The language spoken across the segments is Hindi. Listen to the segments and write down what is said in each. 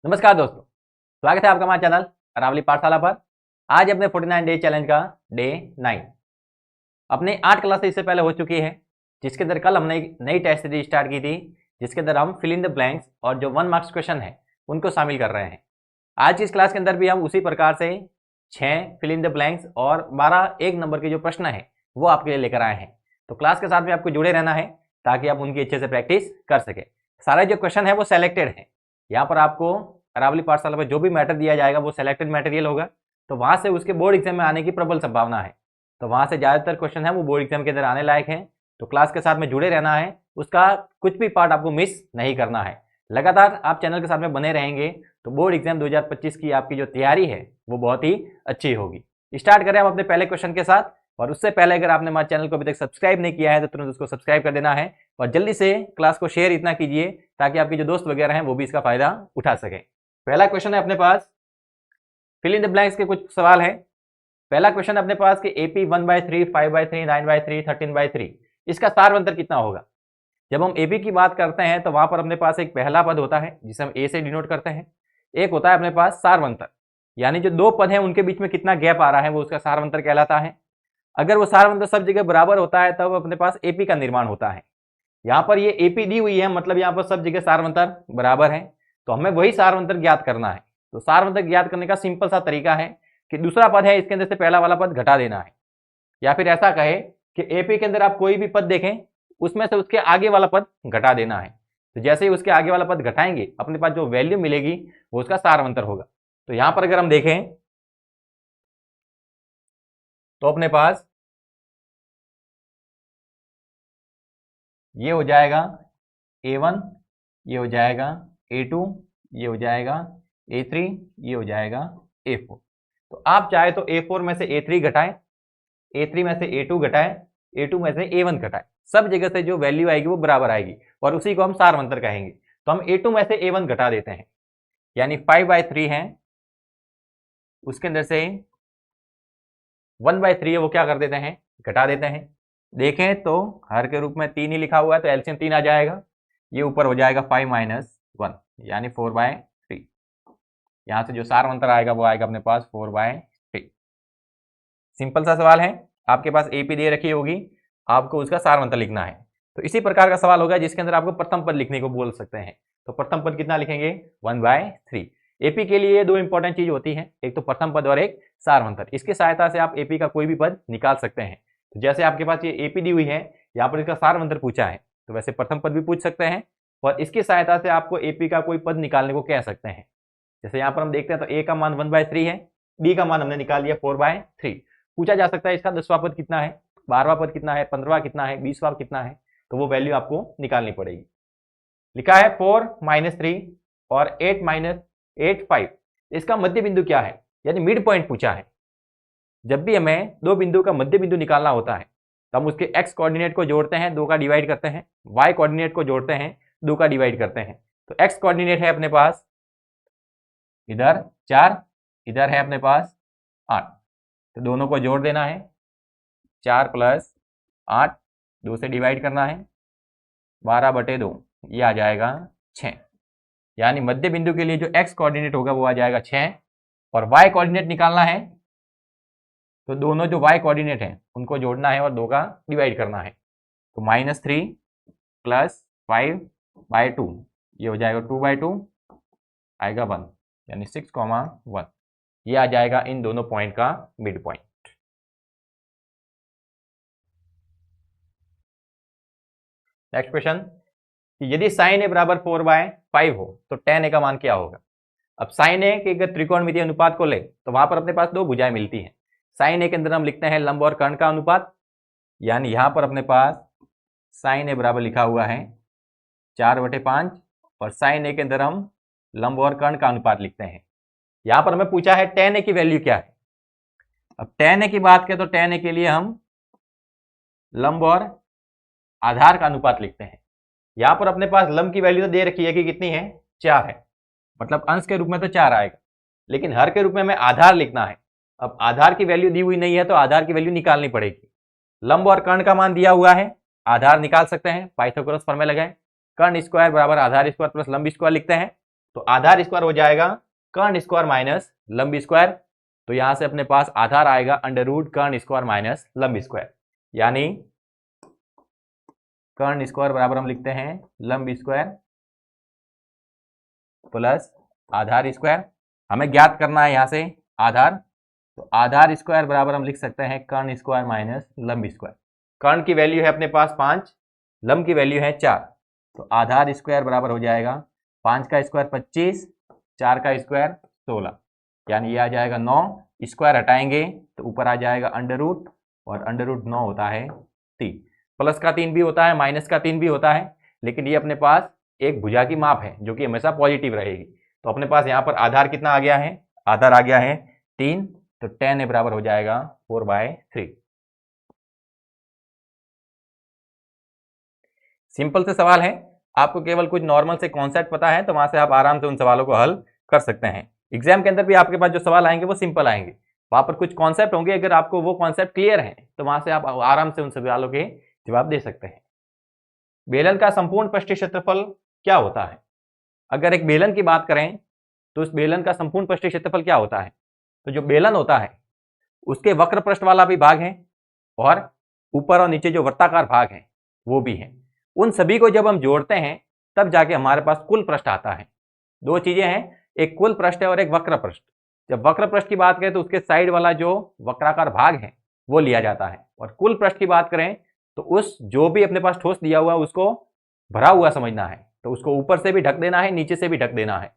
नमस्कार दोस्तों, स्वागत है आपका हमारे चैनल अरावली पाठशाला पर। आज अपने 49 डे चैलेंज का डे 9 अपने 8 क्लास इससे पहले हो चुकी है, जिसके अंदर कल हमने एक नई टेस्ट सीरीज स्टार्ट की थी, जिसके अंदर हम फिल इन द ब्लैंक्स और जो 1 मार्क्स क्वेश्चन है उनको शामिल कर रहे हैं। आज की इस क्लास के अंदर भी हम उसी प्रकार से 6 फिल इन द ब्लैंक्स और 12 एक नंबर के जो प्रश्न है वो आपके लिए लेकर आए हैं। तो क्लास के साथ में आपको जुड़े रहना है ताकि आप उनकी अच्छे से प्रैक्टिस कर सके। सारे जो क्वेश्चन है वो सेलेक्टेड है। यहाँ पर आपको अरावली पाठशाला पर जो भी मैटर दिया जाएगा वो सेलेक्टेड मटेरियल होगा, तो वहां से उसके बोर्ड एग्जाम में आने की प्रबल संभावना है। तो वहां से ज्यादातर क्वेश्चन है वो बोर्ड एग्जाम के अंदर आने लायक हैं। तो क्लास के साथ में जुड़े रहना है, उसका कुछ भी पार्ट आपको मिस नहीं करना है। लगातार आप चैनल के साथ में बने रहेंगे तो बोर्ड एग्जाम 2025 की आपकी जो तैयारी है वो बहुत ही अच्छी होगी। स्टार्ट करें हम अपने पहले क्वेश्चन के साथ। और उससे पहले अगर आपने हमारे चैनल को अभी तक सब्सक्राइब नहीं किया है तो तुरंत उसको सब्सक्राइब कर देना है और जल्दी से क्लास को शेयर इतना कीजिए ताकि आपके जो दोस्त वगैरह हैं वो भी इसका फायदा उठा सकें। पहला क्वेश्चन है अपने पास फिल इन द ब्लैंक्स के कुछ सवाल है। पहला क्वेश्चन अपने पास कि AP 1/3, 5/3, 9/3, 13/3 इसका सारवंतर कितना होगा। जब हम AP की बात करते हैं तो वहां पर अपने पास एक पहला पद होता है जिसे हम A से डिनोट करते हैं। एक होता है अपने पास सारवंतर, यानी जो दो पद हैं उनके बीच में कितना गैप आ रहा है वो उसका सारवंतर कहलाता है। अगर वो सारवंतर सब जगह बराबर होता है तब अपने पास AP का निर्माण होता है। यहाँ पर ये AP दी हुई है, मतलब यहाँ पर सब जगह सारवंतर बराबर है, तो हमें वही सारवंतर ज्ञात करना है। तो सारवंतर ज्ञात करने का सिंपल सा तरीका है कि दूसरा पद है इसके अंदर से पहला वाला पद घटा देना है, या फिर ऐसा कहे कि AP के अंदर आप कोई भी पद देखें उसमें से उसके आगे वाला पद घटा देना है। तो जैसे ही उसके आगे वाला पद घटाएंगे अपने पास जो वैल्यू मिलेगी वो उसका सारवंतर होगा। तो यहां पर अगर हम देखें तो अपने पास ये हो जाएगा A1, ये हो जाएगा A2, ये हो जाएगा A3, ये हो जाएगा A4। तो आप चाहे तो A4 में से A3 घटाएं, A3 में से A2 घटाएं, A2 में से A1 घटाएं, सब जगह से जो वैल्यू आएगी वो बराबर आएगी और उसी को हम सारवंतर कहेंगे। तो हम A2 में से A1 घटा देते हैं, यानी 5/3 है, उसके अंदर से 1/3 है वो क्या कर देते हैं, घटा देते हैं। देखें तो हर के रूप में 3 ही लिखा हुआ है तो एलसीएम 3 आ जाएगा। ये ऊपर हो जाएगा 5 - 1 यानी 4/3। यहां से जो सारवंतर आएगा वो आएगा अपने पास 4/3। सिंपल सा सवाल है, आपके पास AP दे रखी होगी, आपको उसका सारवंतर लिखना है। तो इसी प्रकार का सवाल होगा जिसके अंदर आपको प्रथम पद लिखने को बोल सकते हैं। तो प्रथम पद कितना लिखेंगे, 1/3। AP के लिए दो इंपॉर्टेंट चीज होती है, एक तो प्रथम पद और एक सारवंतर। इसकी सहायता से आप AP का कोई भी पद निकाल सकते हैं। तो जैसे आपके पास ये AP दी हुई है, यहाँ पर इसका सारवंतर पूछा है, तो वैसे प्रथम पद भी पूछ सकते हैं और इसकी सहायता से आपको AP का कोई पद निकालने को कह सकते हैं। जैसे यहाँ पर हम देखते हैं तो A का मान 1/3 है, B का मान हमने निकाल लिया 4/3। पूछा जा सकता है इसका 10वां पद कितना है, 12वां पद कितना है, 15वां कितना है, 20वां कितना है, तो वो वैल्यू आपको निकालनी पड़ेगी। लिखा है 4 - 3 और 8 - 8 5। इसका मध्य बिंदु क्या है, यानी मिड पॉइंट पूछा है। जब भी हमें दो बिंदु का मध्य बिंदु निकालना होता है तो हम उसके x कोऑर्डिनेट को जोड़ते हैं, 2 का डिवाइड करते हैं, y कोऑर्डिनेट को जोड़ते हैं, 2 का डिवाइड करते हैं। तो x कोऑर्डिनेट है अपने पास इधर 4, इधर है अपने पास 8, तो दोनों को जोड़ देना है, 4 + 8, 2 से डिवाइड करना है, 12/2 ये आ जाएगा 6। यानी मध्य बिंदु के लिए जो x कोऑर्डिनेट होगा वो आ जाएगा 6 और y कोऑर्डिनेट निकालना है तो दोनों जो y कोऑर्डिनेट हैं उनको जोड़ना है और 2 का डिवाइड करना है। तो -3 + 5/2 ये हो जाएगा 2/2 आएगा 1, यानी 6,1 ये आ जाएगा इन दोनों पॉइंट का मिड पॉइंट। नेक्स्ट क्वेश्चन, यदि sin a बराबर 4/5 हो तो tan a का मान क्या होगा। अब sin a के अगर त्रिकोणमितीय अनुपात को ले तो वहां पर अपने पास दो भुजाएं मिलती हैं। sin a के अंदर हम लिखते हैं लंब और कर्ण का अनुपात, यानी यहां पर अपने पास sin a बराबर लिखा हुआ है 4/5 और sin a के अंदर हम लंब और कर्ण का अनुपात लिखते हैं। यहां पर हमें पूछा है tan a की वैल्यू क्या है। अब tan a की बात करें तो tan a के लिए हम लंब और आधार का अनुपात लिखते हैं। यहां पर अपने पास लंब की वैल्यू तो दे रखी है कि कितनी है, 4 है, मतलब अंश के रूप में तो 4 आएगा, लेकिन हर के रूप में हमें आधार लिखना है। अब आधार की वैल्यू दी हुई नहीं है तो आधार की वैल्यू निकालनी पड़ेगी। लंब और कर्ण का मान दिया हुआ है, आधार निकाल सकते हैं, पाइथागोरस प्रमेय लगाएं, कर्ण स्क्वायर बराबर आधार स्क्वायर प्लस लंब स्क्वायर लिखते हैं। तो आधार स्क्वायर हो जाएगा कर्ण स्क्वायर माइनस लंब स्क्वायर। तो यहां से अपने पास आधार आएगा अंडर रूट कर्ण स्क्वायर माइनस लंब स्क्वायर, यानी कर्ण स्क्वायर बराबर हम लिखते हैं लंब स्क्वायर प्लस आधार स्क्वायर। हमें ज्ञात करना है यहां से आधार, तो आधार स्क्वायर बराबर हम लिख सकते हैं कर्ण स्क्वायर माइनस लंब स्क्वायर। कर्ण की वैल्यू है अपने पास 5, लंब की वैल्यू है 4, तो आधार स्क्वायर बराबर हो जाएगा 5 का स्क्वायर 25, 4 का स्क्वायर 16, यानी ये आ जाएगा 9। स्क्वायर हटाएंगे तो ऊपर आ जाएगा अंडर रूट, और अंडर रूट 9 होता है 3। प्लस का 3 भी होता है, माइनस का 3 भी होता है, लेकिन ये अपने पास एक भुजा की माप है जो कि हमेशा पॉजिटिव रहेगी। तो अपने पास यहाँ पर आधार कितना आ गया है, आधार आ गया है 3, तो 10 बराबर हो जाएगा 4/3। सिंपल से सवाल है, आपको केवल कुछ नॉर्मल से कॉन्सेप्ट पता है तो वहां से आप आराम से उन सवालों को हल कर सकते हैं। एग्जाम के अंदर भी आपके पास जो सवाल आएंगे वो सिंपल आएंगे, वहां पर कुछ कॉन्सेप्ट होंगे, अगर आपको वो कॉन्सेप्ट क्लियर है तो वहां से आप आराम से उन सवालों के जवाब दे सकते हैं। बेलन का संपूर्ण पृष्ठीय क्षेत्रफल क्या होता है? अगर एक बेलन की बात करें तो उस बेलन का संपूर्ण पृष्ठीय क्षेत्रफल क्या होता है? तो जो बेलन होता है उसके वक्र पृष्ठ वाला भी भाग है और ऊपर और नीचे जो वृत्ताकार भाग है वो भी है। उन सभी को जब हम जोड़ते हैं तब जाके हमारे पास कुल पृष्ठ आता है। दो चीजें हैं, एक कुल पृष्ठ है और एक वक्र पृष्ठ। जब वक्र पृष्ठ की बात करें तो उसके साइड वाला जो वक्राकार भाग है वो लिया जाता है, और कुल पृष्ठ की बात करें तो उस जो भी अपने पास ठोस दिया हुआ है उसको भरा हुआ समझना है, तो उसको ऊपर से भी ढक देना है, नीचे से भी ढक देना है।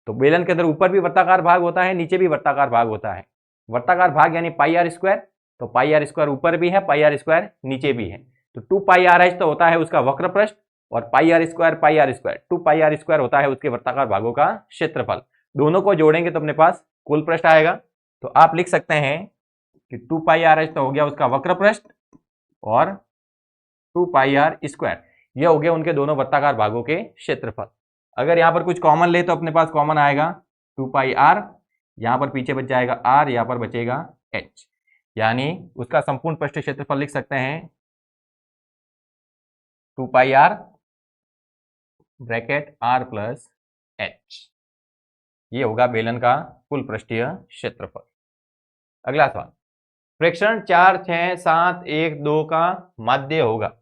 तो बेलन के अंदर ऊपर भी वृत्ताकार भाग होता है, नीचे भी वृत्ताकार भाग होता है। वृत्ताकार भाग यानी पाई आर स्क्वायर, तो पाई आर स्क्वायर ऊपर भी है, पाई आर स्क्वायर नीचे भी है। तो 2 पाई आर एच तो होता है उसका वक्र पृष्ठ, और pi r square 2 pi r square होता है उसके वृत्ताकार भागों का क्षेत्रफल। दोनों को जोड़ेंगे तो अपने पास कुल पृष्ठ आएगा। तो आप लिख सकते हैं कि 2 पाई आर एच तो हो गया उसका वक्र पृष्ठ, और 2 पाई आर स्क्वायर ये हो गया उनके दोनों वृत्ताकार भागों के क्षेत्रफल। अगर यहाँ पर कुछ कॉमन ले तो अपने पास कॉमन आएगा 2 पाई आर, यहाँ पर पीछे बच जाएगा आर, यहाँ पर बचेगा एच, यानी उसका संपूर्ण पृष्ठीय क्षेत्रफल लिख सकते हैं 2 pi r bracket r plus h. ये होगा बेलन का कुल पृष्ठीय क्षेत्रफल। अगला सवाल, प्रेक्षण 4, 6, 7, 1, 2 का माध्य होगा।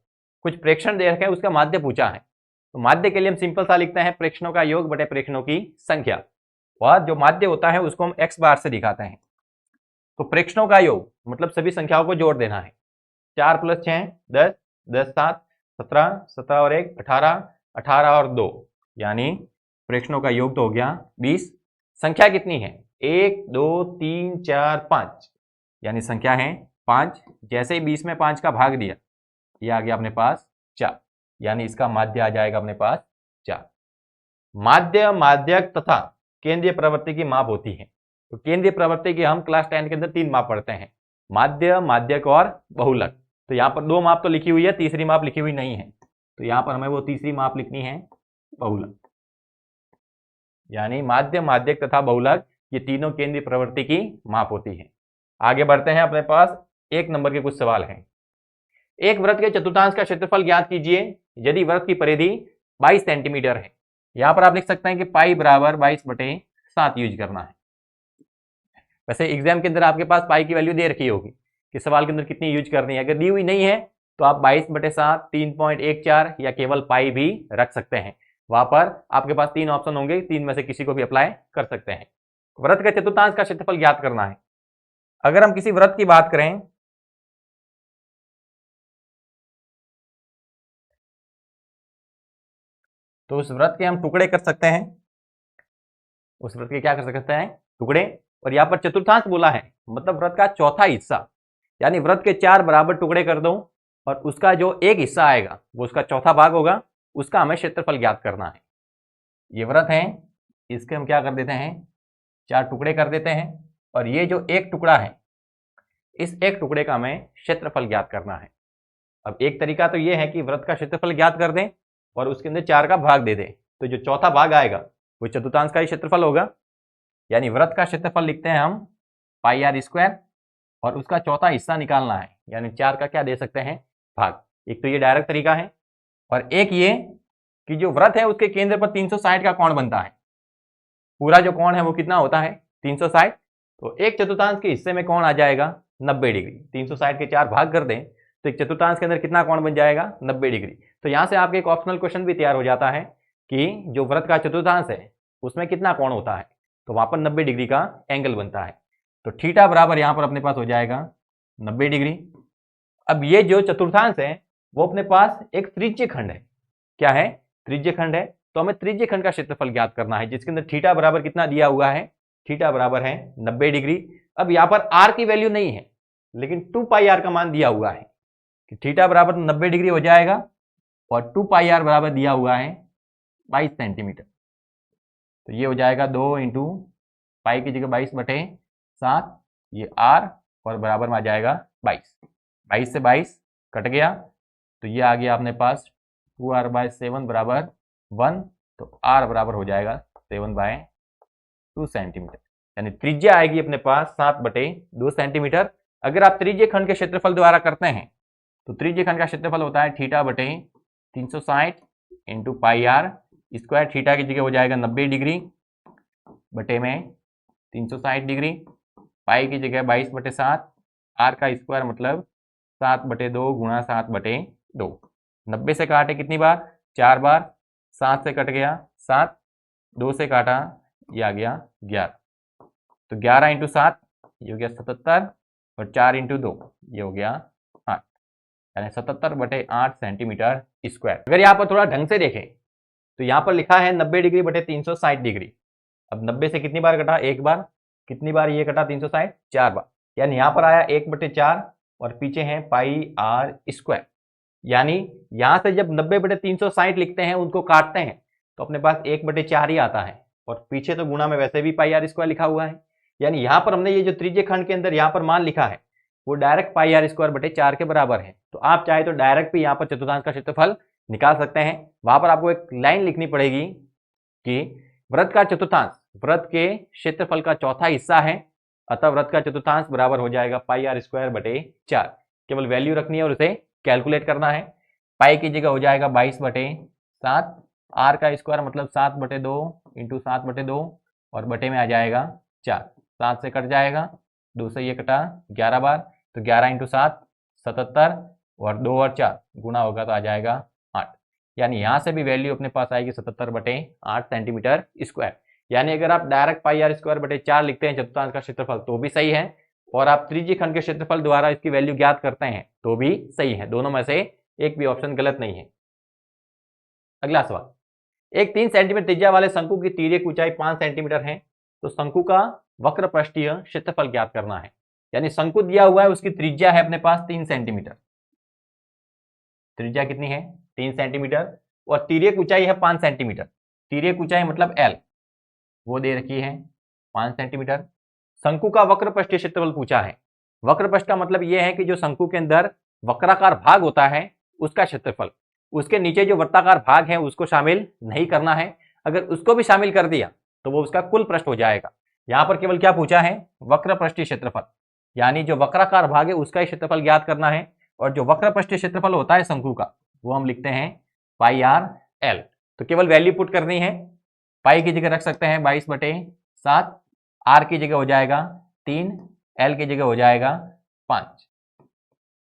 कुछ प्रेक्षण दे रखे हैं, उसका माध्य पूछा है। तो माध्य के लिए हम सिंपल सा लिखते हैं प्रेक्षणों का योग बटे प्रेक्षणों की संख्या, और जो माध्य होता है उसको हम x बार से दिखाते हैं। तो प्रेक्षणों का योग मतलब सभी संख्याओं को जोड़ देना है। 4 + 6 10, 10 7 17, 17 और 1 18, 18 और 2, यानी प्रेक्षणों का योग तो हो गया 20। संख्या कितनी है? 1 2 3 4 5, यानी संख्या है 5। जैसे ही 20 में 5 का भाग दिया, ये आ गया अपने पास 4, यानी इसका माध्य आ जाएगा अपने पास 4। माध्य, माध्यक तथा केंद्रीय प्रवृत्ति की माप होती है। तो केंद्रीय प्रवृत्ति की हम क्लास 10 के अंदर 3 माप पढ़ते हैं, माध्य, माध्यक और बहुलक। तो यहाँ पर 2 माप तो लिखी हुई है, तीसरी माप लिखी हुई नहीं है, तो यहाँ पर हमें वो तीसरी माप लिखनी है बहुलक। यानी माध्य, माध्यक तथा बहुलक ये तीनों केंद्रीय प्रवृत्ति की माप होती है। आगे बढ़ते हैं, अपने पास 1 नंबर के कुछ सवाल हैं। एक वृत्त के चतुर्थांश का क्षेत्रफल ज्ञात कीजिए यदि वृत्त की परिधि 22 सेंटीमीटर है। यहां पर आप लिख सकते हैं कि पाई बराबर 22/7 यूज करना है। वैसे एग्जाम के अंदर आपके पास पाई की वैल्यू दे रखी होगी कि सवाल के अंदर कितनी यूज करनी है। अगर दी हुई नहीं है तो आप 22/7, 3.14 या केवल पाई भी रख सकते हैं। वहां पर आपके पास 3 ऑप्शन होंगे, 3 में से किसी को भी अप्लाई कर सकते हैं। वृत्त के चतुर्थांश का क्षेत्रफल ज्ञात करना है। अगर हम किसी वृत्त की बात करें तो उस वृत्त के हम टुकड़े कर सकते हैं, उस वृत्त के क्या कर सकते हैं? टुकड़े। और यहाँ पर चतुर्थांश बोला है मतलब वृत्त का चौथा हिस्सा, यानी वृत्त के 4 बराबर टुकड़े कर दो और उसका जो एक हिस्सा आएगा वो उसका चौथा भाग होगा, उसका हमें क्षेत्रफल ज्ञात करना है। ये वृत्त है, इसके हम क्या कर देते हैं? 4 टुकड़े कर देते हैं, और ये जो एक टुकड़ा है इस एक टुकड़े का हमें क्षेत्रफल ज्ञात करना है। अब एक तरीका तो ये है कि वृत्त का क्षेत्रफल ज्ञात कर दें और उसके अंदर 4 का भाग दे दें, तो जो चौथा भाग आएगा वो चतुर्थांश का ही क्षेत्रफल होगा। यानी वृत्त का क्षेत्रफल लिखते हैं हम पाई आर स्क्वायर, और उसका चौथा हिस्सा निकालना है, यानी 4 का क्या दे सकते हैं? भाग। एक तो ये डायरेक्ट तरीका है, और एक ये कि जो वृत्त है उसके केंद्र पर 360 का कोण बनता है। पूरा जो कोण है वो कितना होता है 360, तो एक चतुर्थांश के हिस्से में कोण आ जाएगा 90 डिग्री। 360 के 4 भाग कर दें तो एक चतुर्थांश के अंदर कितना कोण बन जाएगा 90 डिग्री। तो यहाँ से आपके एक ऑप्शनल क्वेश्चन भी तैयार हो जाता है कि जो वृत्त का चतुर्थांश है उसमें कितना कोण होता है, तो वहां पर 90 डिग्री का एंगल बनता है। तो थीटा बराबर यहाँ पर अपने पास हो जाएगा 90 डिग्री। अब ये जो चतुर्थांश है वो अपने पास एक त्रिज्य खंड है। क्या है? त्रिज्य खंड है। तो हमें त्रिज्य खंड का क्षेत्रफल ज्ञात करना है जिसके अंदर थीटा बराबर कितना दिया हुआ है, थीटा बराबर है 90 डिग्री। अब यहाँ पर आर की वैल्यू नहीं है लेकिन 2 पाई आर का मान दिया हुआ है कि थीटा बराबर 90 डिग्री हो जाएगा और 2 पाई आर बराबर दिया हुआ है 22 सेंटीमीटर। तो ये हो जाएगा 2 इंटू पाई की जगह 22/7, ये आर और बराबर में आ जाएगा 22। 22 से 22 कट गया तो ये आ गया अपने पास 2r/7 बराबर 1, तो r बराबर हो जाएगा 7/2 सेंटीमीटर। यानी त्रिज्या आएगी अपने पास 7/2 सेंटीमीटर। अगर आप त्रिज्य खंड के क्षेत्रफल द्वारा करते हैं तो त्रिज्य खंड का क्षेत्रफल होता है थीटा बटे 360 into pi r square. Theta की जगह हो जाएगा 90 डिग्री बटे में 360 डिग्री, पाई की जगह 22/7, आर का स्क्वायर मतलब 7/2 गुणा 7/2। 90 से काटे कितनी बार? 4 बार। 7 से कट गया 7, 2 से काटा ये आ गया 11, तो 11 इंटू 7 ये हो गया 77 और 4 इंटू 2 ये हो गया 8, यानी 77/8 सेंटीमीटर स्क्वायर। अगर यहाँ पर थोड़ा ढंग से देखें तो यहाँ पर लिखा है 90 डिग्री बटे 360 डिग्री। अब 90 से कितनी बार कटा? एक बार। कितनी बार ये कटा 360? 4 बार। यानी यहाँ पर आया 1/4 और पीछे है पाई आर स्क्वायर। यानी यहां से जब 90/360 लिखते हैं उनको काटते हैं तो अपने पास 1/4 ही आता है और पीछे तो गुणा में वैसे भी पाई आर स्क्वायर लिखा हुआ है। यानी यहां पर हमने ये जो त्रिज्य खंड के अंदर यहाँ पर मान लिखा है वो डायरेक्ट पाई आर स्क्वायर बटे 4 के बराबर है। तो आप चाहे तो डायरेक्ट भी यहाँ पर चतुर्थांश का क्षेत्रफल निकाल सकते हैं। वहां पर आपको एक लाइन लिखनी पड़ेगी कि वृत्त का चतुर्थांश वृत्त के क्षेत्रफल का चौथा हिस्सा है, अतः वृत्त का चतुर्थांश बराबर हो जाएगा पाई आर स्क्वायर बटे 4। केवल वैल्यू रखनी है और उसे कैलकुलेट करना है। पाई की जगह हो जाएगा 22/7, आर का स्क्वायर मतलब 7/2 इंटू 7/2 और बटे में आ जाएगा 4। 7 से कट जाएगा, 2 से ये कटा 11 बार, तो 11 इंटू 7 77 और 2 और 4 गुणा होगा तो आ जाएगा 8। यानी यहाँ से भी वैल्यू अपने पास आएगी 77/8 सेंटीमीटर स्क्वायर। यानी अगर आप डायरेक्ट पाई आर स्क्वायर बटे 4 लिखते हैं चतुर्थांश का क्षेत्रफल तो भी सही है, और आप त्रिज्य खंड के क्षेत्रफल द्वारा इसकी वैल्यू ज्ञात करते हैं तो भी सही है। दोनों में से एक भी ऑप्शन गलत नहीं है। अगला सवाल, एक 3 सेंटीमीटर त्रिज्या वाले शंकु की तिर्यक ऊंचाई 5 सेंटीमीटर है, तो शंकु का वक्र पृष्ठीय क्षेत्रफल ज्ञात करना है। यानी शंकु दिया हुआ है, उसकी त्रिज्या है अपने पास 3 सेंटीमीटर। त्रिज्या कितनी है? 3 सेंटीमीटर और तिर्यक ऊंचाई है 5 सेंटीमीटर। तिर्यक ऊंचाई मतलब एल वो दे रखी है 5 सेंटीमीटर। शंकु का वक्र पृष्ठीय क्षेत्रफल पूछा है। वक्र पृष्ठ का मतलब यह है कि जो शंकु के अंदर वक्राकार भाग होता है उसका क्षेत्रफल, उसके नीचे जो वृत्ताकार भाग है उसको शामिल नहीं करना है। अगर उसको भी शामिल कर दिया तो वो उसका कुल पृष्ठ हो जाएगा। यहां पर केवल क्या पूछा है? वक्र पृष्ठीय क्षेत्रफल, यानी जो वक्राकार भाग है उसका ही क्षेत्रफल ज्ञात करना है। और जो वक्र पृष्ठीय क्षेत्रफल होता है शंकु का वो हम लिखते हैं पाई आर एल। तो केवल वैल्यू पुट करनी है। पाई की जगह रख सकते हैं 22/7, आर की जगह हो जाएगा 3, एल की जगह हो जाएगा 5।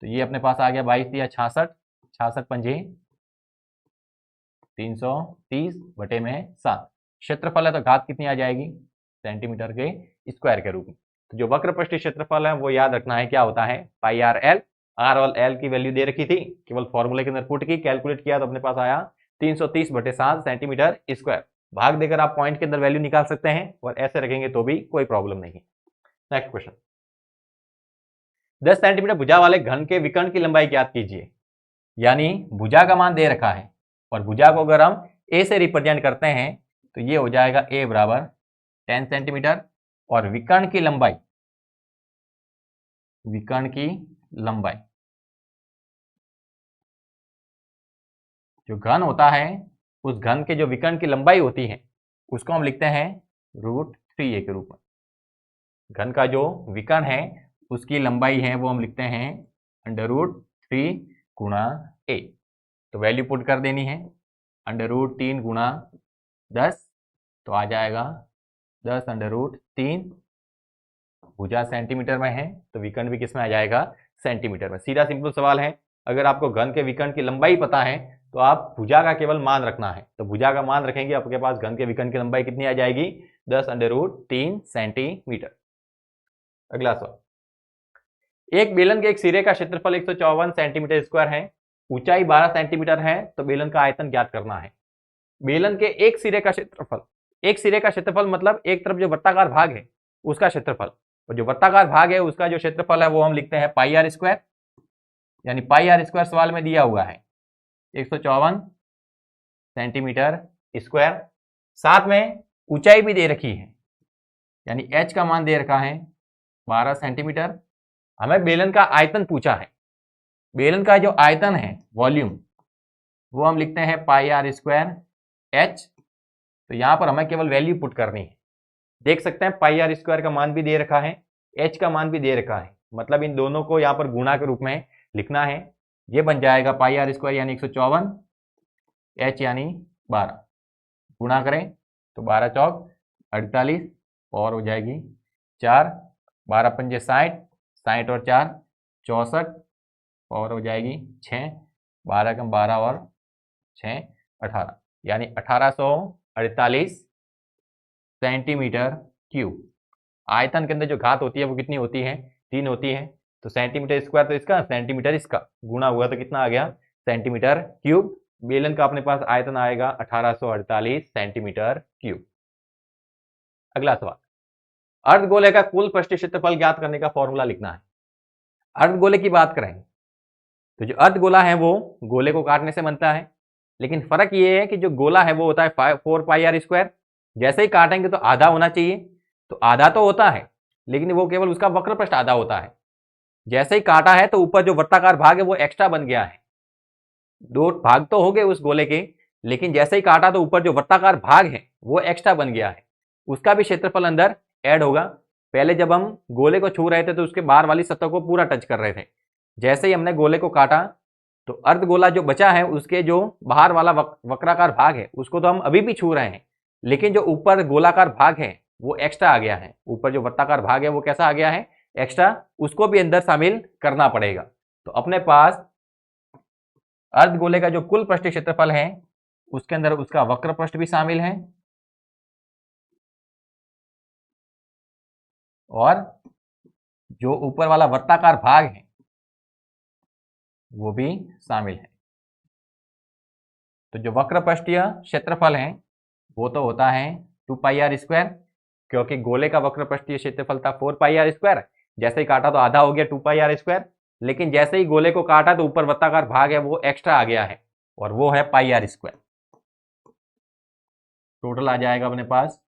तो ये अपने पास आ गया 22 या 66, 66 पंजे 330/7। क्षेत्रफल है तो घात कितनी आ जाएगी? सेंटीमीटर के स्क्वायर के रूप में। तो जो वक्र पृष्ठीय क्षेत्रफल है वो याद रखना है क्या होता है? पाई आर एल। आर और एल की वैल्यू दे रखी थी, केवल फॉर्मूले के अंदर पुट की, कैलकुलेट किया तो अपने पास आया 330/7 सेंटीमीटर स्क्वायर। भाग देकर आप पॉइंट के अंदर वैल्यू निकाल सकते हैं और ऐसे रखेंगे तो भी कोई प्रॉब्लम नहीं। नेक्स्ट क्वेश्चन, 10 सेंटीमीटर भुजा वाले घन के विकर्ण की लंबाई ज्ञात कीजिए। यानी भुजा का मान दे रखा है और भुजा को अगर हम ए से रिप्रेजेंट करते हैं तो ये हो जाएगा ए बराबर 10 सेंटीमीटर और विकर्ण की लंबाई, विकर्ण की लंबाई जो घन होता है उस घन के जो विकर्ण की लंबाई होती है उसको हम लिखते हैं √3a के रूप में। घन का जो विकर्ण है उसकी लंबाई है वो हम लिखते हैं √3 गुणा a। तो वैल्यू पुट कर देनी है, √3 गुणा 10 तो आ जाएगा 10√3 भुजा सेंटीमीटर में है तो विकर्ण भी किस में आ जाएगा, सेंटीमीटर में। सीधा सिंपल सवाल है। अगर आपको घन के विकर्ण की लंबाई पता है तो आप भुजा का केवल मान रखना है, तो भुजा का मान रखेंगे, आपके पास घन के विकर्ण की लंबाई कितनी आ जाएगी, 10√3 सेंटीमीटर। अगला सवाल, एक बेलन के एक सिरे का क्षेत्रफल 154 सेंटीमीटर स्क्वायर है, ऊंचाई 12 सेंटीमीटर है, तो बेलन का आयतन ज्ञात करना है। बेलन के एक सिरे का क्षेत्रफल, एक सिरे का क्षेत्रफल मतलब एक तरफ जो वृत्ताकार भाग है उसका क्षेत्रफल, और जो वृत्ताकार भाग है उसका जो क्षेत्रफल है वो हम लिखते हैं पाई आर स्क्वायर, यानी पाई आर स्क्वायर सवाल में दिया हुआ है 154 सेंटीमीटर स्क्वायर। साथ में ऊंचाई भी दे रखी है, यानी h का मान दे रखा है 12 सेंटीमीटर। हमें बेलन का आयतन पूछा है, बेलन का जो आयतन है वॉल्यूम वो हम लिखते हैं पाई आर स्क्वायर h। तो यहां पर हमें केवल वैल्यू पुट करनी है। देख सकते हैं पाई आर स्क्वायर का मान भी दे रखा है, h का मान भी दे रखा है, मतलब इन दोनों को यहाँ पर गुणा के रूप में लिखना है। ये बन जाएगा पाई आर स्क्वायर यानी 154, h यानी 12, गुणा करें तो 12 चौक 48 और हो जाएगी 4, 12 पंजे 60, 60 और 4 64 और हो जाएगी 6, 12 कम 12 और 6 18, यानी 1848 सेंटीमीटर क्यूब। आयतन के अंदर जो घात होती है वो कितनी होती है, 3 होती है। तो सेंटीमीटर स्क्वायर तो इसका, सेंटीमीटर इसका, गुणा हुआ तो कितना आ गया, सेंटीमीटर क्यूब। बेलन का अपने पास आयतन आएगा 1848 सेंटीमीटर क्यूब। अगला सवाल, अर्धगोले का कुल पृष्ठीय क्षेत्रफल ज्ञात करने का फॉर्मूला लिखना है। अर्धगोले की बात करें तो जो अर्धगोला है वो गोले को काटने से बनता है, लेकिन फर्क ये है कि जो गोला है वो होता है 4 पाई आर स्क्वायर। जैसे ही काटेंगे तो आधा होना चाहिए, तो आधा तो होता है लेकिन वो केवल उसका वक्र पृष्ठ आधा होता है। जैसे ही काटा है तो ऊपर जो वृत्ताकार भाग है वो एक्स्ट्रा बन गया है। 2 भाग तो हो गए उस गोले के, लेकिन जैसे ही काटा तो ऊपर जो वृत्ताकार भाग है वो एक्स्ट्रा बन गया है, उसका भी क्षेत्रफल अंदर ऐड होगा। पहले जब हम गोले को छू रहे थे तो उसके बाहर वाली सतह को पूरा टच कर रहे थे, जैसे ही हमने गोले को काटा तो अर्धगोला जो बचा है उसके जो बाहर वाला वक्राकार भाग है उसको तो हम अभी भी छू रहे हैं, लेकिन जो ऊपर गोलाकार भाग है वो एक्स्ट्रा आ गया है। ऊपर जो वृत्ताकार भाग है वो कैसा आ गया है, एक्स्ट्रा, उसको भी अंदर शामिल करना पड़ेगा। तो अपने पास अर्धगोले का जो कुल पृष्ठीय क्षेत्रफल है उसके अंदर उसका वक्र पृष्ठ भी शामिल है और जो ऊपर वाला वृत्ताकार भाग है वो भी शामिल है। तो जो वक्र पृष्ठीय क्षेत्रफल है वो तो होता है 2 पाई आर स्क्वायर, क्योंकि गोले का वक्र पृष्ठीय क्षेत्रफल था 4 पाई आर स्क्वायर। जैसे ही काटा तो आधा हो गया 2 पाई आर स्क्वायर, लेकिन जैसे ही गोले को काटा तो ऊपर वृत्ताकार भाग है वो एक्स्ट्रा आ गया है और वो है पाई आर स्क्वायर। टोटल आ जाएगा अपने पास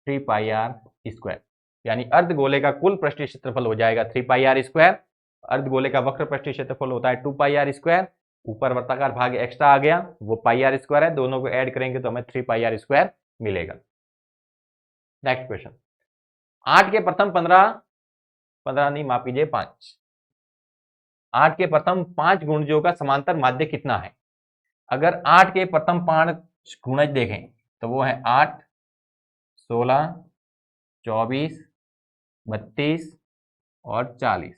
3 पाई आर स्क्वायर, यानी अर्धगोले का कुल पृष्ठीय क्षेत्रफल हो जाएगा 3 पाई आर स्क्वायर। अर्धगोले का वक्र पृष्ठीय क्षेत्रफल होता है 2 पाई आर स्क्वायर, ऊपर वृत्ताकार भाग एक्स्ट्रा आ गया वो पाई आर स्क्वायर है, दोनों को ऐड करेंगे तो हमें 3 पाई आर स्क्वायर मिलेगा। नेक्स्ट क्वेश्चन, 8 के प्रथम 15 नहीं, माफ कीजिए 5, 8 के प्रथम 5 गुणजों का समांतर माध्य कितना है। अगर 8 के प्रथम 5 गुणज देखें तो वो है 8, 16, 24, 32 और 40।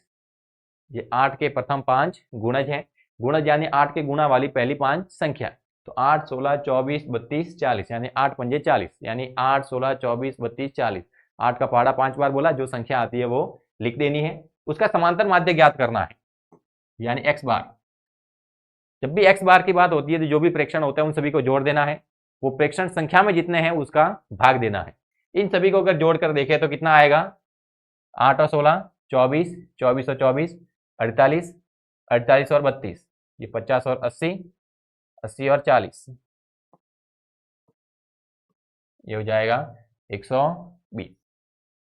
ये 8 के प्रथम 5 गुणज हैं। गुणज यानी 8 के गुणा वाली पहली 5 संख्या। तो 8, 16, 24, 32, 40, यानी 8 पंजे 40, यानी 8, 16, 24, 32, 40। 8 का पहाड़ा 5 बार बोला, जो संख्या आती है वो लिख देनी है। उसका समांतर माध्य ज्ञात करना है, यानी x बार। जब भी x बार की बात होती है तो जो भी प्रेक्षण होते हैं उन सभी को जोड़ देना है, वो प्रेक्षण संख्या में जितने हैं उसका भाग देना है। इन सभी को अगर जोड़कर देखें तो कितना आएगा, 8 और 16 24, 24 और 24 48, 48 और 32, ये 50 और 80, 80 और 40, ये हो जाएगा 120।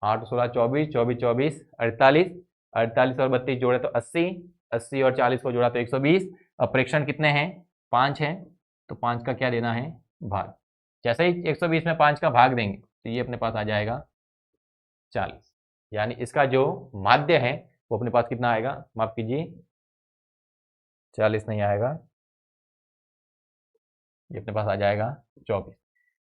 8, 16, 24, 24, 24, 48, 48 और 32 जोड़े तो 80, 80 और 40 को जोड़ा तो 120। अब प्रेक्षण कितने हैं, 5 हैं, तो 5 का क्या देना है, भाग। जैसे ही 120 में 5 का भाग देंगे तो ये अपने पास आ जाएगा 40, यानी इसका जो माध्य है वो अपने पास कितना आएगा, माफ कीजिए 40 नहीं आएगा, ये अपने पास आ जाएगा 24।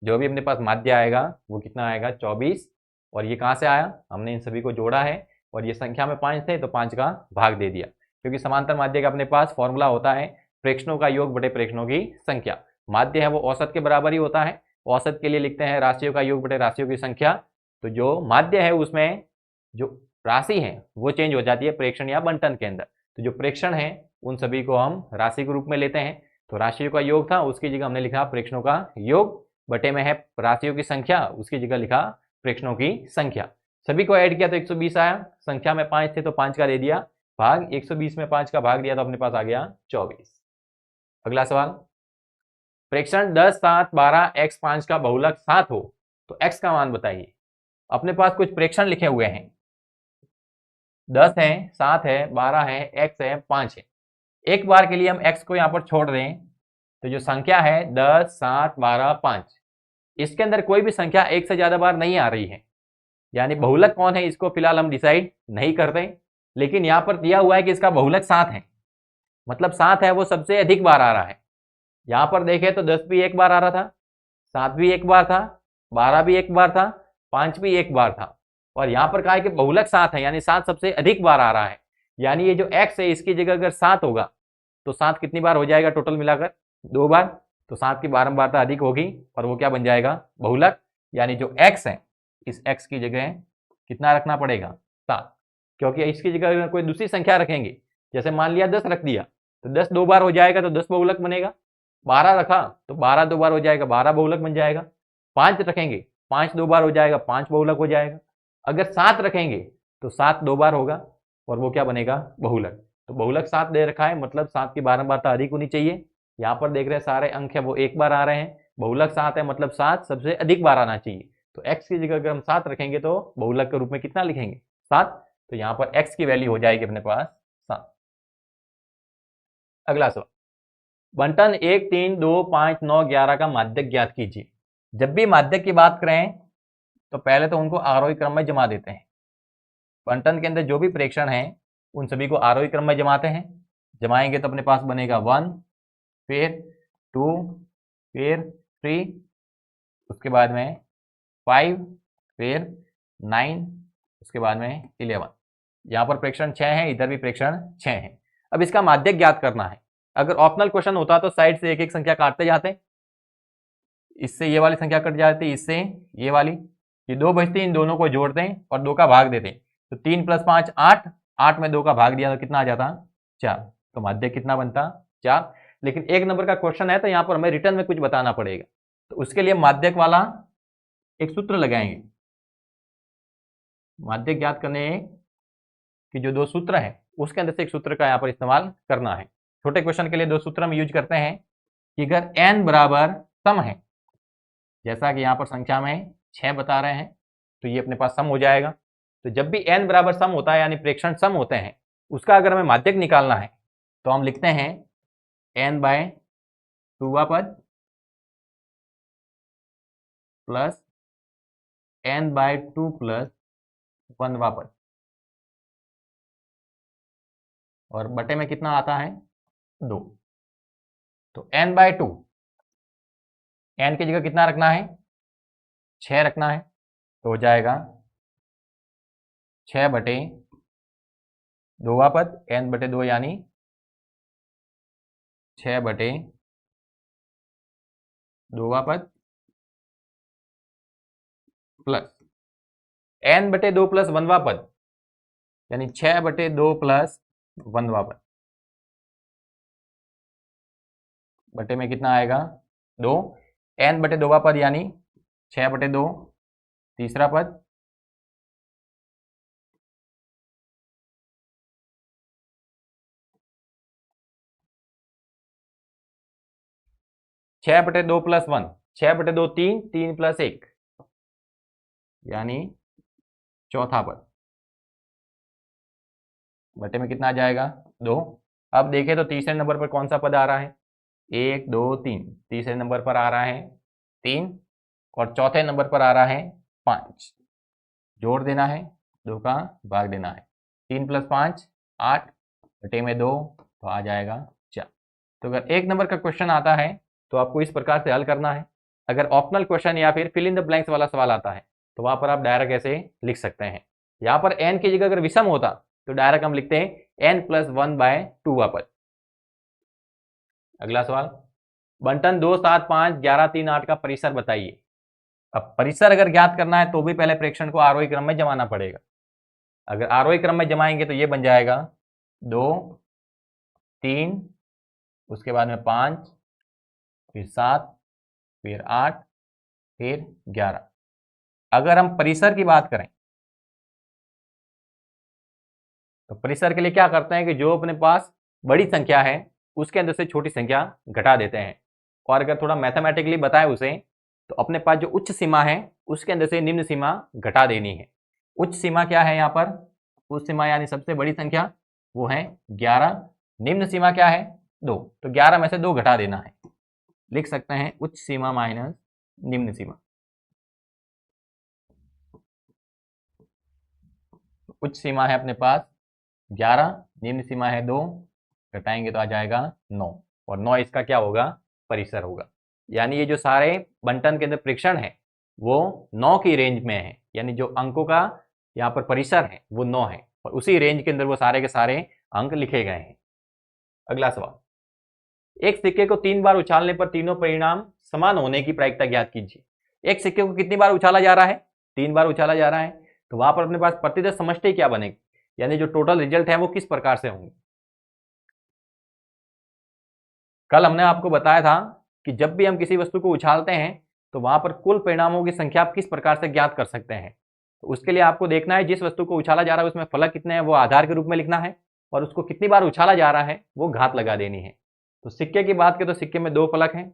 जो भी अपने पास माध्य आएगा वो कितना आएगा 24। और ये कहाँ से आया, हमने इन सभी को जोड़ा है और ये संख्या में 5 थे तो 5 का भाग दे दिया, क्योंकि समांतर माध्य का अपने पास फॉर्मूला होता है प्रेक्षणों का योग बटे प्रेक्षणों की संख्या। माध्य है वो औसत के बराबर ही होता है, औसत के लिए लिखते हैं राशियों का योग बटे राशियों की संख्या। तो जो माध्य है उसमें जो राशि है वो चेंज हो जाती है प्रेक्षण या बंटन के अंदर। तो जो प्रेक्षण है उन सभी को हम राशि के रूप में लेते हैं। तो राशियों का योग था, उसकी जगह हमने लिखा प्रेक्षणों का योग, बटे में है राशियों की संख्या, उसकी जगह लिखा प्रेक्षणों की संख्या। सभी को ऐड किया तो 120 आया, संख्या में 5 थे तो 5 का दे दिया भाग, 120 में 5 का भाग दिया तो अपने पास आ गया 24। अगला सवाल, प्रेक्षण 10, 7, 12 x 5 का बहुलक 7 हो तो x का मान बताइए। अपने पास कुछ प्रेक्षण लिखे हुए हैं, 10 है, 7 है, 12 है, x है, 5 है। एक बार के लिए हम x को यहाँ पर छोड़ दें तो जो संख्या है 10, 7, 12, 5, इसके अंदर कोई भी संख्या एक से ज्यादा बार नहीं आ रही है, यानी बहुलक कौन है इसको फिलहाल हम डिसाइड नहीं करते। लेकिन यहाँ पर दिया हुआ है कि इसका बहुलक 7 है, मतलब 7 है वो सबसे अधिक बार आ रहा है। यहाँ पर देखें तो 10 भी एक बार आ रहा था, 7 भी एक बार था, 12 भी एक बार था, 5 भी एक बार था, और यहाँ पर कहा है कि बहुलक 7 है, यानी 7 सबसे अधिक बार आ रहा है। यानी ये जो x है इसकी जगह अगर 7 होगा तो 7 कितनी बार हो जाएगा टोटल मिलाकर, 2 बार। तो 7 की बारंबारता अधिक होगी और वो क्या बन जाएगा, बहुलक। यानी जो x है इस x की जगह कितना रखना पड़ेगा, 7, क्योंकि इसकी जगह अगर कोई दूसरी संख्या रखेंगे, जैसे मान लिया 10 रख दिया तो 10 2 बार हो जाएगा तो 10 बहुलक बनेगा, 12 रखा तो 12 2 बार हो जाएगा, 12 बहुलक बन जाएगा। 5 रखेंगे, 5 2 बार हो जाएगा, 5 बहुलक हो जाएगा। अगर 7 रखेंगे तो 7 2 बार होगा और वो क्या बनेगा, बहुलक। तो बहुलक 7 दे रखा है, मतलब 7 की बारंबारता अधिक होनी चाहिए। यहाँ पर देख रहे हैं सारे अंक है वो एक बार आ रहे हैं, बहुलक 7 है मतलब 7 सबसे अधिक बार आना चाहिए। तो x की जगह अगर हम 7 रखेंगे तो बहुलक के रूप में कितना लिखेंगे, 7। तो यहाँ पर x की वैल्यू हो जाएगी अपने पास 7। अगला सवाल, बंटन 1, 3, 2, 5, 9, 11 का माध्यक ज्ञात कीजिए। जब भी माध्यक की बात करें तो पहले तो उनको आरोही क्रम में जमा देते हैं। बंटन के अंदर जो भी प्रेक्षण है उन सभी को आरोही क्रम में जमाते हैं। जमाएंगे तो अपने पास बनेगा 1, फिर 2, फिर 3, उसके बाद में 5, फिर 9, उसके बाद में 11। यहाँ पर प्रेक्षण 6 है, इधर भी प्रेक्षण 6 है। अब इसका माध्यक ज्ञात करना है। अगर ऑप्शनल क्वेश्चन होता तो साइड से एक एक संख्या काटते जाते, इससे ये वाली संख्या कट जाती, इससे ये वाली, ये 2 बचती, इन दोनों को जोड़ते हैं और 2 का भाग देते हैं। तो 3 + 5 8, 8 में 2 का भाग दिया तो कितना आ जाता, 4। तो माध्यक कितना बनता, 4। लेकिन 1 नंबर का क्वेश्चन है तो यहाँ पर हमें रिटर्न में कुछ बताना पड़ेगा, तो उसके लिए माध्यक वाला एक सूत्र लगाएंगे। माध्यक ज्ञात करने कि जो 2 सूत्र है उसके अंदर से एक सूत्र का यहाँ पर इस्तेमाल करना है। छोटे क्वेश्चन के लिए 2 सूत्र हम यूज करते हैं कि अगर n बराबर सम है, जैसा कि यहाँ पर संख्या में 6 बता रहे हैं, तो ये अपने पास सम हो जाएगा। तो जब भी n बराबर सम होता है यानी प्रेक्षण सम होते हैं, उसका अगर हमें माध्यक निकालना है तो हम लिखते हैं n/2वां पद प्लस n/2 प्लस 1वां पद, और बटे में कितना आता है, 2। तो n/2, n की जगह कितना रखना है, 6 रखना है, तो हो जाएगा 6/2वां पद, n/2 यानी 6/2वां पद प्लस n/2 प्लस 1वां पद यानी 6/2 प्लस 1वां पद, बटे में कितना आएगा, 2। n/2वां पद यानी 6/2, तीसरा पद 6/2 प्लस 1, 6/2 3, 3 + 1 यानी चौथा पद, बटे में कितना आ जाएगा, 2। अब देखें तो तीसरे नंबर पर कौन सा पद आ रहा है, 1, 2, 3, तीसरे नंबर पर आ रहा है 3, और चौथे नंबर पर आ रहा है 5। जोड़ देना है, 2 का भाग देना है, 3 + 5 8, बटे में 2 तो आ जाएगा 4। तो अगर 1 नंबर का क्वेश्चन आता है तो आपको इस प्रकार से हल करना है। अगर ऑप्शनल क्वेश्चन या फिर फिल इन द ब्लैंक्स वाला सवाल आता है तो वहां पर आप डायरेक्ट ऐसे लिख सकते हैं। यहाँ पर n की जगह अगर विषम होता तो डायरेक्ट हम लिखते हैं n+1/2 वापस। अगला सवाल, बंटन 2, 7, 5, 11, 3, 8 का परिसर बताइए। अब परिसर अगर ज्ञात करना है तो भी पहले प्रेक्षण को आरोही क्रम में जमाना पड़ेगा। अगर आरोही क्रम में जमाएंगे तो ये बन जाएगा 2, 3, उसके बाद में 5, फिर 7, फिर 8, फिर 11। अगर हम परिसर की बात करें तो परिसर के लिए क्या करते हैं कि जो अपने पास बड़ी संख्या है उसके अंदर से छोटी संख्या घटा देते हैं, और अगर थोड़ा मैथमेटिकली बताए उसे तो अपने पास जो उच्च सीमा है उसके अंदर से निम्न सीमा घटा देनी है। उच्च सीमा क्या है यहाँ पर, उच्च सीमा यानी सबसे बड़ी संख्या वो है 11, निम्न सीमा क्या है 2, तो 11 में से 2 घटा देना है। लिख सकते हैं उच्च सीमा माइनस निम्न सीमा। उच्च सीमा है अपने पास 11, निम्न सीमा है 2, घटाएंगे तो आ जाएगा 9, और 9 इसका क्या होगा, परिसर होगा। यानी ये जो सारे बंटन के अंदर प्रेक्षण है वो 9 की रेंज में है, यानी जो अंकों का यहाँ पर परिसर है वो 9 है, और उसी रेंज के अंदर वो सारे के सारे अंक लिखे गए हैं। अगला सवाल, एक सिक्के को 3 बार उछालने पर तीनों परिणाम समान होने की प्रायिकता ज्ञात कीजिए। एक सिक्के को कितनी बार उछाला जा रहा है, 3 बार उछाला जा रहा है, तो वहां पर अपने पास प्रतिशत समष्टि क्या बनेगी, यानी जो टोटल रिजल्ट है वो किस प्रकार से होंगे। कल हमने आपको बताया था कि जब भी हम किसी वस्तु को उछालते हैं तो वहां पर कुल परिणामों की संख्या आप किस प्रकार से ज्ञात कर सकते हैं। तो उसके लिए आपको देखना है जिस वस्तु को उछाला जा रहा है उसमें फलक कितने हैं वो आधार के रूप में लिखना है, और उसको कितनी बार उछाला जा रहा है वो घात लगा देनी है। तो सिक्के की बात करें तो सिक्के में 2 फलक हैं,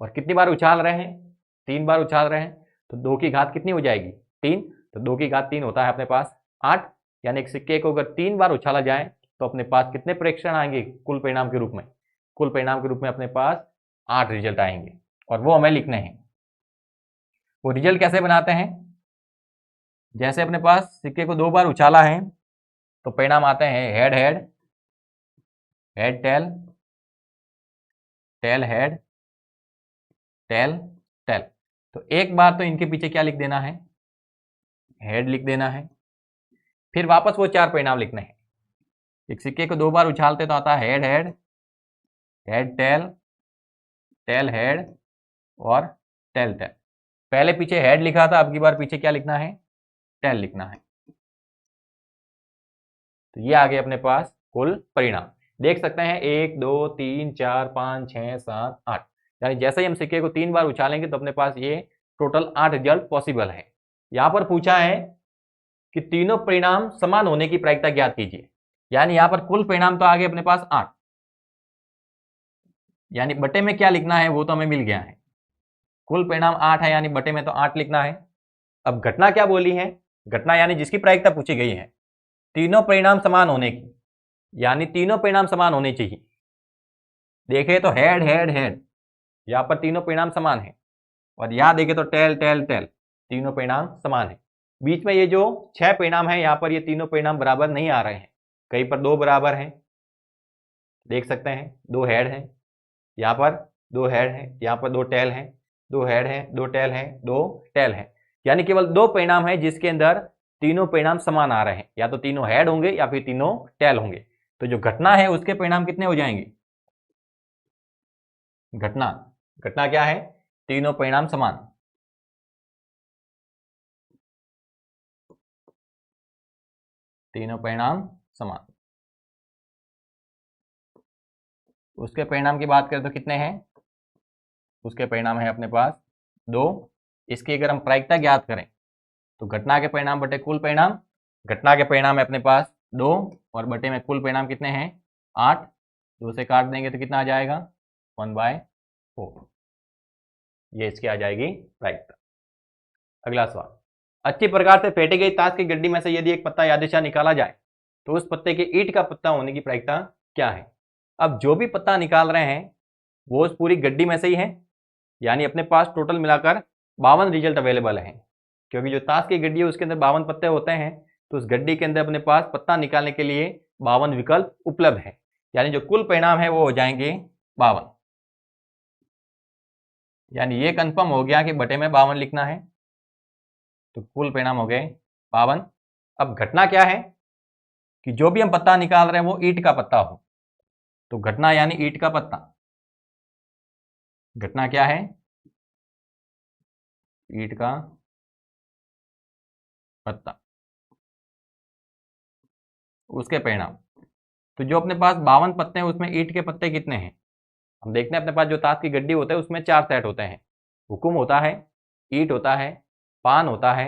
और कितनी बार उछाल रहे हैं, 3 बार उछाल रहे हैं, तो 2 की घात कितनी हो जाएगी 3, तो 2 की घात 3 होता है अपने पास 8, यानी एक सिक्के को अगर 3 बार उछाला जाए तो अपने पास कितने प्रेक्षण आएंगे कुल परिणाम के रूप में, कुल परिणाम के रूप में अपने पास 8 रिजल्ट आएंगे, और वो हमें लिखने हैं। वो रिजल्ट कैसे बनाते हैं, जैसे अपने पास सिक्के को 2 बार उछाला है तो परिणाम आते हैं head head, head tail, tail head, tail tail. तो एक बार तो इनके पीछे क्या लिख देना है, हेड लिख देना है, फिर वापस वो 4 परिणाम लिखने हैं। एक सिक्के को 2 बार उछालते तो आता है head head, head tail, tail head और टेल टेल। पहले पीछे हेड लिखा था, अब की बार पीछे क्या लिखना है, टेल लिखना है। तो ये आ गए अपने पास कुल परिणाम। देख सकते हैं 1, 2, 3, 4, 5, 6, 7, 8, यानी जैसे ही हम सिक्के को 3 बार उछालेंगे तो अपने पास ये टोटल 8 रिजल्ट पॉसिबल है। यहां पर पूछा है कि तीनों परिणाम समान होने की प्रायिकता ज्ञात कीजिए, यानी यहां पर कुल परिणाम तो आ गए अपने पास 8, यानी बटे में क्या लिखना है वो तो हमें मिल गया है। कुल परिणाम 8 है यानी बटे में तो 8 लिखना है। अब घटना क्या बोली है, घटना यानी जिसकी प्रायिकता पूछी गई है तीनों परिणाम समान होने की, यानी तीनों परिणाम समान होने चाहिए। देखें तो हेड हेड हेड, यहां पर तीनों परिणाम समान है, और यहां देखें तो टेल टेल टेल, तीनों परिणाम समान है। बीच में ये जो 6 परिणाम है यहां पर ये तीनों परिणाम बराबर नहीं आ रहे हैं, कहीं पर 2 बराबर हैं, देख सकते हैं 2 हेड हैं, यहाँ पर 2 हेड हैं, यहाँ पर 2 टेल हैं, 2 हेड हैं, 2 टेल हैं, 2 टेल हैं, यानी केवल 2 परिणाम है जिसके अंदर तीनों परिणाम समान आ रहे हैं, या तो तीनों हेड होंगे या फिर तीनों टेल होंगे। तो जो घटना है उसके परिणाम कितने हो जाएंगे, घटना, घटना क्या है, तीनों परिणाम समान, तीनों परिणाम समान। उसके परिणाम की बात करें तो कितने हैं, उसके परिणाम है अपने पास 2। इसकी अगर हम प्रायिकता ज्ञात करें तो घटना के परिणाम बटे कुल परिणाम, घटना के परिणाम है अपने पास 2 और बटे में कुल परिणाम कितने हैं 8, 2 से काट देंगे तो कितना आ जाएगा 1/4, ये इसकी आ जाएगी प्रायिकता। अगला सवाल, अच्छी प्रकार से फेंटी गई ताश की गड्डी में से यदि एक पत्ता यादृच्छा निकाला जाए तो उस पत्ते के ईंट का पत्ता होने की प्रायिकता क्या है। अब जो भी पत्ता निकाल रहे हैं वो उस पूरी गड्डी में से ही है, यानी अपने पास टोटल मिलाकर 52 रिजल्ट अवेलेबल हैं, क्योंकि जो ताश की गड्डी है उसके अंदर 52 पत्ते होते हैं, तो उस गड्डी के अंदर अपने पास पत्ता निकालने के लिए 52 विकल्प उपलब्ध है, यानी जो कुल परिणाम है वो हो जाएंगे 52। यानी ये कंफर्म हो गया कि बटे में 52 लिखना है, तो कुल परिणाम हो गए 52। अब घटना क्या है कि जो भी हम पत्ता निकाल रहे हैं वो ईंट का पत्ता हो, तो घटना यानी ईंट का पत्ता। घटना क्या है? ईंट का पत्ता, उसके परिणाम। तो जो अपने पास 52 पत्ते हैं उसमें ईंट के पत्ते कितने हैं? हम देखते हैं अपने पास जो ताश की गड्डी होता है उसमें 4 सेट होते हैं। हुकुम होता है, ईंट होता है, पान होता है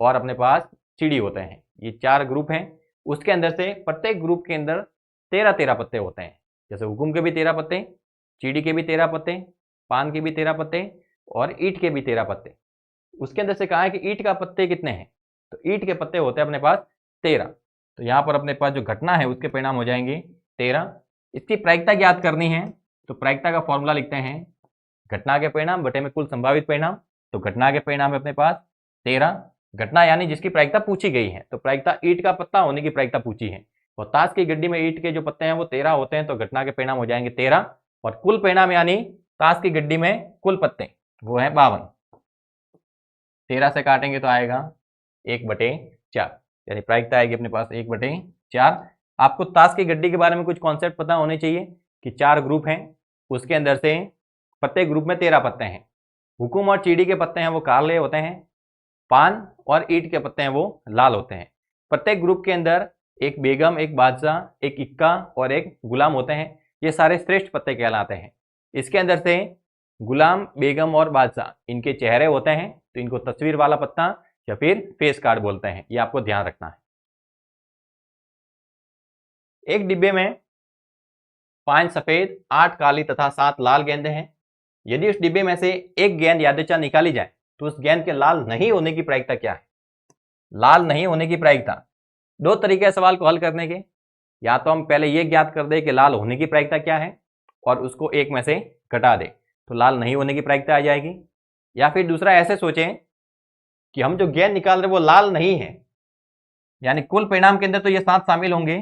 और अपने पास चिड़ी होते हैं। ये 4 ग्रुप हैं। उसके अंदर से प्रत्येक ग्रुप के अंदर 13-13 पत्ते होते हैं। जैसे हुकुम के भी 13 पत्ते, चिड़ी के भी 13 पत्ते, पान के भी 13 पत्ते और ईंट के भी 13 पत्ते। उसके अंदर से कहा है कि ईंट का पत्ते कितने हैं, तो ईंट के पत्ते होते हैं अपने पास 13। तो यहाँ पर अपने पास जो घटना है उसके परिणाम हो जाएंगे 13। इसकी प्रायिकता ज्ञात करनी है, तो प्रायिकता का फॉर्मूला लिखते हैं, घटना के परिणाम बटे में कुल संभावित परिणाम। तो घटना के परिणाम है अपने पास 13, घटना यानी जिसकी प्रायिकता पूछी गई है, तो प्रायिकता ईंट का पत्ता होने की प्रायिकता पूछी है, और ताश की गड्डी में ईंट के जो पत्ते हैं वो 13 होते हैं, तो घटना के परिणाम हो जाएंगे 13। और कुल परिणाम यानी ताश की गड्डी में कुल पत्ते वो है 52। 13 से काटेंगे तो आएगा 1/4, यानी प्रायिकता आएगी अपने पास 1/4। आपको ताश की गड्डी के बारे में कुछ कॉन्सेप्ट पता होने चाहिए कि 4 ग्रुप हैं, उसके अंदर से प्रत्येक ग्रुप में 13 पत्ते हैं। हुकुम और चीड़ी के पत्ते हैं वो काले होते हैं, पान और ईंट के पत्ते हैं वो लाल होते हैं। प्रत्येक ग्रुप के अंदर एक बेगम, एक बादशाह, एक इक्का और एक गुलाम होते हैं। ये सारे श्रेष्ठ पत्ते कहलाते हैं। इसके अंदर से गुलाम, बेगम और बादशाह इनके चेहरे होते हैं, तो इनको तस्वीर वाला पत्ता या फिर फेस कार्ड बोलते हैं। ये आपको ध्यान रखना है। एक डिब्बे में 5 सफेद, 8 काली तथा 7 लाल गेंदें हैं। यदि उस डिब्बे में से एक गेंद यादृच्छा निकाली जाए तो उस गेंद के लाल नहीं होने की प्रायिकता क्या है? लाल नहीं होने की प्रायिकता, 2 तरीके सवाल को हल करने के। या तो हम पहले ये ज्ञात कर दे कि लाल होने की प्रायिकता क्या है और उसको एक में से घटा दे, तो लाल नहीं होने की प्रायिकता आ जाएगी। या फिर दूसरा ऐसे सोचें कि हम जो गेंद निकाल रहे वो लाल नहीं है, यानी कुल परिणाम के अंदर तो ये 7 शामिल होंगे,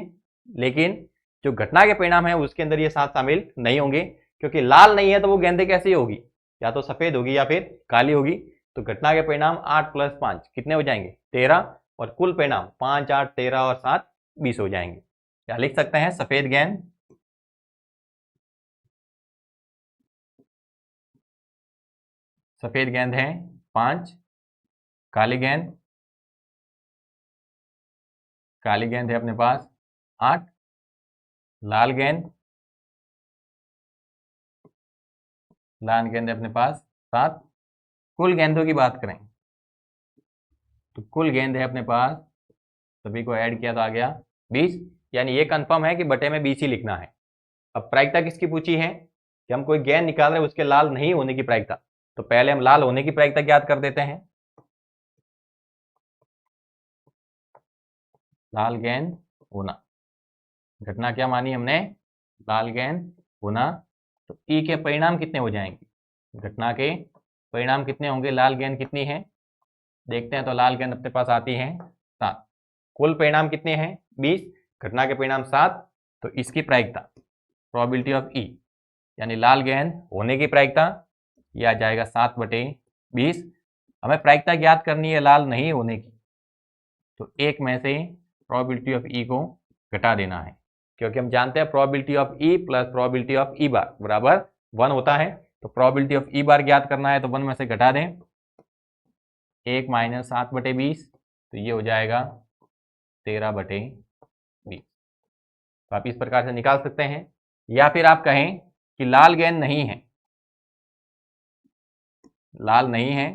लेकिन जो घटना के परिणाम है उसके अंदर ये 7 शामिल नहीं होंगे, क्योंकि लाल नहीं है तो वो गेंदें कैसी होगी? या तो सफेद होगी या फिर काली होगी। तो घटना के परिणाम 8 + 5 कितने हो जाएंगे? 13, और कुल परिणाम 5, 8, 13 और 7 20 हो जाएंगे। क्या लिख सकते हैं? सफेद गेंद, सफेद गेंद है 5, काली गेंद, काली गेंद है अपने पास 8, लाल गेंद, लाल गेंद है अपने पास 7। कुल गेंदों की बात करें तो कुल गेंद है अपने पास, सभी को ऐड किया तो आ गया 20, यानी ये कंफर्म है कि बटे में 20 ही लिखना है। अब प्रायिकता किसकी पूछी है कि हम कोई गेंद निकाल रहे हैं उसके लाल नहीं होने की प्रायिकता, तो पहले हम लाल होने की प्रायिकता ज्ञात कर देते हैं। लाल गेंद होना, घटना क्या मानी हमने? लाल गेंद होना। तो ई के परिणाम कितने हो जाएंगे? घटना के परिणाम कितने होंगे? लाल गेंद कितनी है देखते हैं, तो लाल गेंद अपने पास आती है 7। कुल परिणाम कितने हैं? 20, घटना के परिणाम 7, तो इसकी प्रायिकता प्रोबेबिलिटी ऑफ ई यानी लाल गेंद होने की प्रायिकता यह आ जाएगा 7/20। हमें प्रायिकता ज्ञात करनी है लाल नहीं होने की, तो एक में से प्रोबेबिलिटी ऑफ ई को घटा देना है, क्योंकि हम जानते हैं probability of E plus probability of E bar बराबर 1 होता है। तो प्रोबेबिलिटी ऑफ ई बार ज्ञात करना है तो 1 में से घटा दें, 1 - 7/20, तो ये हो जाएगा 13/20। तो आप इस प्रकार से निकाल सकते हैं। या फिर आप कहें कि लाल गेंद नहीं है, लाल नहीं है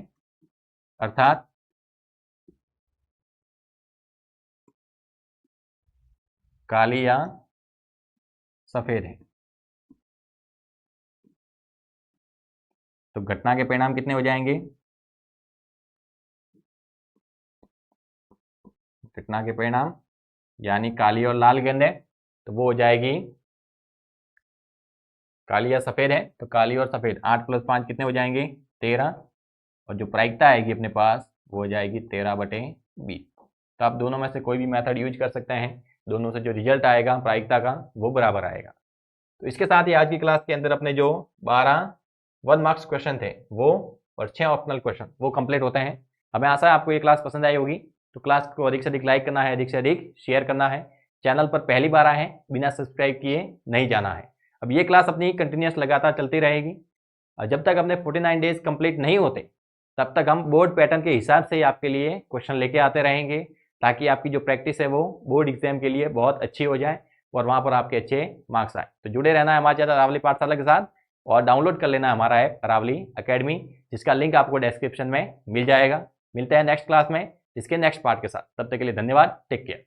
अर्थात काली या सफेद है, तो घटना के परिणाम कितने हो जाएंगे? घटना के परिणाम यानी काली और लाल गेंद है तो वो हो जाएगी, काली या सफेद है तो काली और सफेद, 8 + 5 कितने हो जाएंगे? 13, और जो प्रायिकता आएगी अपने पास वो हो जाएगी 13/20। तो आप दोनों में से कोई भी मेथड यूज कर सकते हैं, दोनों से जो रिजल्ट आएगा प्रायिकता का वो बराबर आएगा। तो इसके साथ ही आज की क्लास के अंदर अपने जो 12 1 मार्क्स क्वेश्चन थे वो और 6 ऑप्शनल क्वेश्चन वो कंप्लीट होते हैं। हमें आशा है आपको ये क्लास पसंद आई होगी। तो क्लास को अधिक से अधिक लाइक करना है, अधिक से अधिक शेयर करना है। चैनल पर पहली बार आए हैं, बिना सब्सक्राइब किए नहीं जाना है। अब ये क्लास अपनी कंटिन्यूस लगातार चलती रहेगी और जब तक अपने 49 डेज कंप्लीट नहीं होते तब तक हम बोर्ड पैटर्न के हिसाब से ही आपके लिए क्वेश्चन लेके आते रहेंगे, ताकि आपकी जो प्रैक्टिस है वो बोर्ड एग्जाम के लिए बहुत अच्छी हो जाए और वहाँ पर आपके अच्छे मार्क्स आए। तो जुड़े रहना है हमारे चैनल अरावली पाठशाला के साथ और डाउनलोड कर लेना है हमारा ऐप अरावली अकेडमी, जिसका लिंक आपको डिस्क्रिप्शन में मिल जाएगा। मिलते हैं नेक्स्ट क्लास में इसके नेक्स्ट पार्ट के साथ। तब तक के लिए धन्यवाद। Take care.